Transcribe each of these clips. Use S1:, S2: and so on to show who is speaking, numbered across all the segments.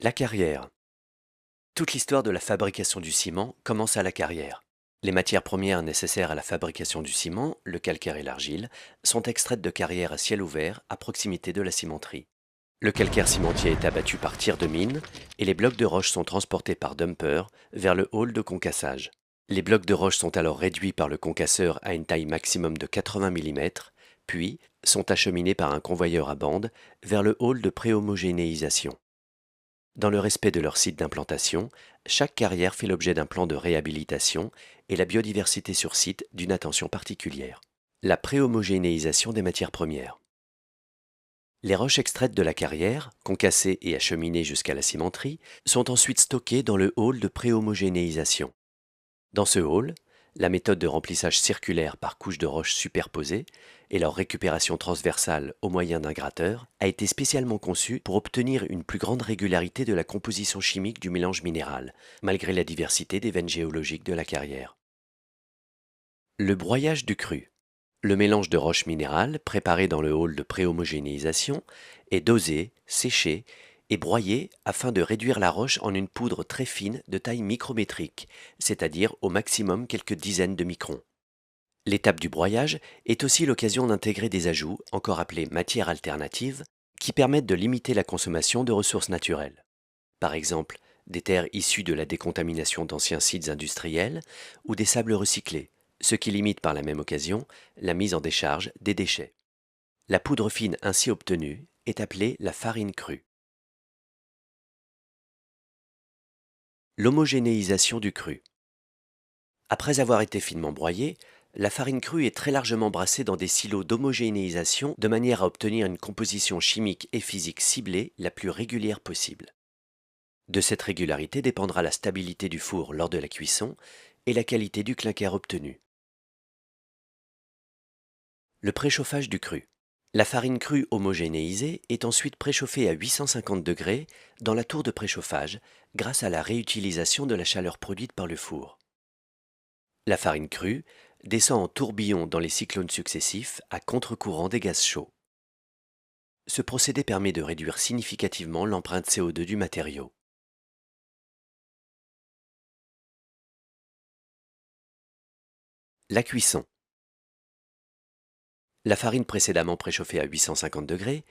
S1: La carrière. Toute l'histoire de la fabrication du ciment commence à la carrière. Les matières premières nécessaires à la fabrication du ciment, le calcaire et l'argile, sont extraites de carrières à ciel ouvert à proximité de la cimenterie. Le calcaire cimentier est abattu par tir de mine et les blocs de roche sont transportés par dumper vers le hall de concassage. Les blocs de roche sont alors réduits par le concasseur à une taille maximum de 80 mm, puis sont acheminés par un convoyeur à bande vers le hall de préhomogénéisation. Dans le respect de leur site d'implantation, chaque carrière fait l'objet d'un plan de réhabilitation et la biodiversité sur site d'une attention particulière. La préhomogénéisation des matières premières. Les roches extraites de la carrière, concassées et acheminées jusqu'à la cimenterie, sont ensuite stockées dans le hall de préhomogénéisation. Dans ce hall, la méthode de remplissage circulaire par couches de roches superposées et leur récupération transversale au moyen d'un gratteur a été spécialement conçue pour obtenir une plus grande régularité de la composition chimique du mélange minéral, malgré la diversité des veines géologiques de la carrière. Le broyage du cru. Le mélange de roches minérales préparé dans le hall de préhomogénéisation est dosé, séché et broyé afin de réduire la roche en une poudre très fine de taille micrométrique, c'est-à-dire au maximum quelques dizaines de microns. L'étape du broyage est aussi l'occasion d'intégrer des ajouts, encore appelés matières alternatives, qui permettent de limiter la consommation de ressources naturelles. Par exemple, des terres issues de la décontamination d'anciens sites industriels ou des sables recyclés, ce qui limite par la même occasion la mise en décharge des déchets. La poudre fine ainsi obtenue est appelée la farine crue. L'homogénéisation du cru. Après avoir été finement broyée, la farine crue est très largement brassée dans des silos d'homogénéisation de manière à obtenir une composition chimique et physique ciblée la plus régulière possible. De cette régularité dépendra la stabilité du four lors de la cuisson et la qualité du clinker obtenu. Le préchauffage du cru. La farine crue homogénéisée est ensuite préchauffée à 850 degrés dans la tour de préchauffage grâce à la réutilisation de la chaleur produite par le four. La farine crue descend en tourbillon dans les cyclones successifs à contre-courant des gaz chauds. Ce procédé permet de réduire significativement l'empreinte CO2 du matériau. La cuisson. La farine précédemment préchauffée à 850 degrés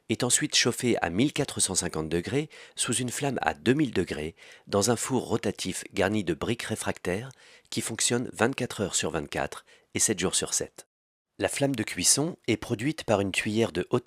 S1: est ensuite chauffée à 1450 degrés sous une flamme à 2000 degrés dans un four rotatif garni de briques réfractaires qui fonctionne 24 heures sur 24 et 7 jours sur 7. La flamme de cuisson est produite par une tuyère de haute